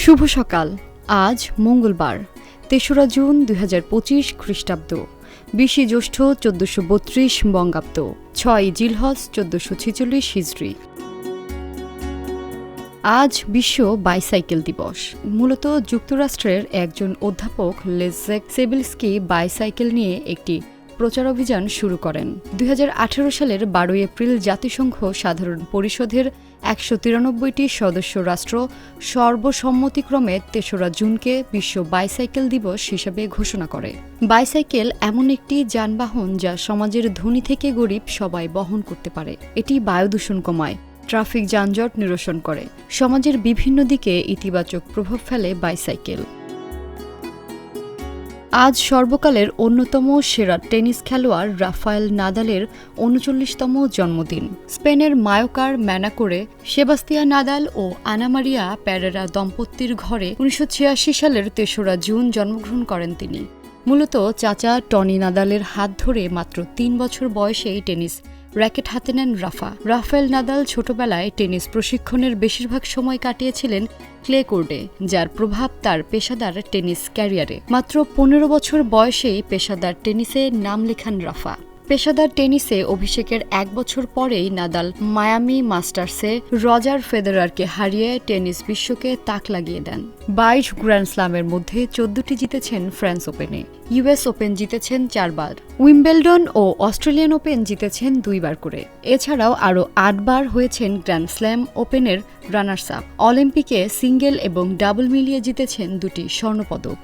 শুভ সকাল। আজ মঙ্গলবার ৩রা জুন ২০২৫ খ্রিস্টাব্দ, ২০ জ্যৈষ্ঠ ১৪৩২ বঙ্গাব্দ, ৬ জিলহজ ১৪৪৬ হিজরি। আজ বিশ্ব বাইসাইকেল দিবস। মূলত যুক্তরাষ্ট্রের একজন অধ্যাপক লেজেক সেবিলস্কি বাইসাইকেল নিয়ে একটি প্রচার অভিযান শুরু করেন। ২০১৮ সালের ১২ এপ্রিল জাতিসংঘ সাধারণ পরিষদের ১৯৩টি সদস্য রাষ্ট্র সর্বসম্মতিক্রমে ৩রা জুনকে বিশ্ব বাইসাইকেল দিবস হিসেবে ঘোষণা করে। বাইসাইকেল এমন একটি যানবাহন যা সমাজের ধনী থেকে গরিব সবাই বহন করতে পারে। এটি বায়ু দূষণ কমায়, ট্রাফিক যানজট নিরসন করে, সমাজের বিভিন্ন দিকে ইতিবাচক প্রভাব ফেলে বাইসাইকেল। আজ সর্বকালের অন্যতম সেরা টেনিস খেলোয়াড় রাফায়েল নাদালের ৩৯তম জন্মদিন। স্পেনের মায়োকার ম্যানাকোরে সেবাস্তিয়ান নাদাল ও আনা মারিয়া পেরেরা দম্পতির ঘরে ১৯৮৬ সালের ৩রা জুন জন্মগ্রহণ করেন তিনি। মূলত চাচা টনি নাদালের হাত ধরে মাত্র ৩ বছর বয়সেই টেনিস র্যাকেট হাতে নেন রাফায়েল নাদাল ছোটবেলায় টেনিস প্রশিক্ষণের বেশিরভাগ সময় কাটিয়েছিলেন ক্লে কোর্টে, যার প্রভাব তার পেশাদার টেনিস ক্যারিয়ারে। মাত্র ১৫ বছর বয়সেই পেশাদার টেনিসে নাম লেখান রাফা। পেশাদার টেনিসে অভিষেকের ১ বছর পরেই নাদাল মায়ামি মাস্টার্সে রজার ফেদেরারকে হারিয়ে টেনিস বিশ্বকে তাক লাগিয়ে দেন। ২২ গ্র্যান্ড স্লামের মধ্যে ১৪টি জিতেছেন ফ্রেঞ্চ ওপেনে, ইউএস ওপেন জিতেছেন ৪ বার, উইম্বেলডন ও অস্ট্রেলিয়ান ওপেন জিতেছেন ২ বার করে। এছাড়াও আরও ৮ বার হয়েছেন গ্র্যান্ড স্ল্যাম ওপেনের রানার্স আপ। অলিম্পিকে সিঙ্গেল এবং ডাবল মিলিয়ে জিতেছেন ২টি স্বর্ণপদক।